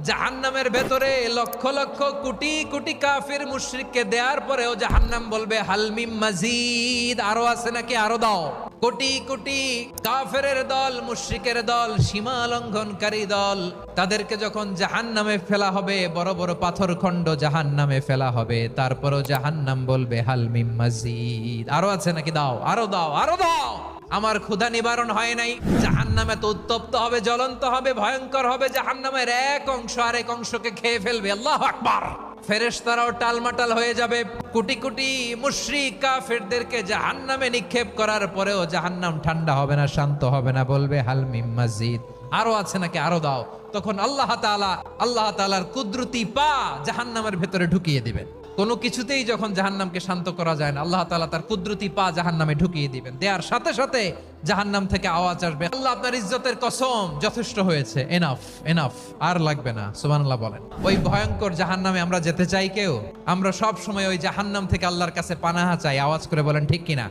জাহান্নামের ভেতরে লক্ষ লক্ষ কোটি কোটি কাফির মুশরিককে দেওয়ার পরেও জাহান্নাম বলবে হালমিম মাজিদ, আরো আছে নাকি, আরো দাও। কোটি কোটি কাফেরের দল, মুশরিকের দল, সীমা লঙ্ঘনকারী দল, তাদেরকে যখন জাহান্নামে ফেলা হবে, বড় বড় পাথর খণ্ড জাহান্নামে ফেলা হবে, তারপরও জাহান্নাম বলবে হালমিম মাজিদ, আরো আছে নাকি, দাও, আরো দাও, আরো দাও। আমার ক্ষুধা নিবারণ হয় নাই। জাহান্নামে তো উত্তপ্ত হবে, জ্বলন্ত হবে, ভয়ঙ্কর হবে। জাহান্নামের এক অংশ আরেক অংশকে খেয়ে ফেলবে। আল্লাহু আকবার। ফেরেশতারাও টালমাটাল হয়ে যাবে। কোটি কোটি মুশরিক কাফেরদেরকে জাহান্নামে নিক্ষেপ করার পরেও জাহান্নাম ঠান্ডা হবে না, শান্ত হবে না, বলবে হাল মিম মাজিদ, আরো আছে নাকি, আরো দাও। তখন আল্লাহ তাআলার কুদরতি পা জাহান্নামের ভেতরে ঢুকিয়ে দিবেন। কোনো কিছুতেই যখন জাহান্নামকে শান্ত করা যায় না, আল্লাহ তাআলা তার কুদরতি পা জাহান্নামে ঢুকিয়ে দিবেন। দেওয়ার সাথে সাথে জাহান্নাম থেকে আওয়াজ আসবে, আল্লাহ আপনার ইজ্জতের কসম, যথেষ্ট হয়েছে, এনাফ এনাফ, আর লাগবে না। সুবহানাল্লাহ বলেন। ওই ভয়ঙ্কর জাহান্নামে আমরা যেতে চাই কেউ? আমরা সব সময় ওই জাহান্নাম থেকে আল্লাহর কাছে পানাহা চাই। আওয়াজ করে বলেন ঠিক কিনা?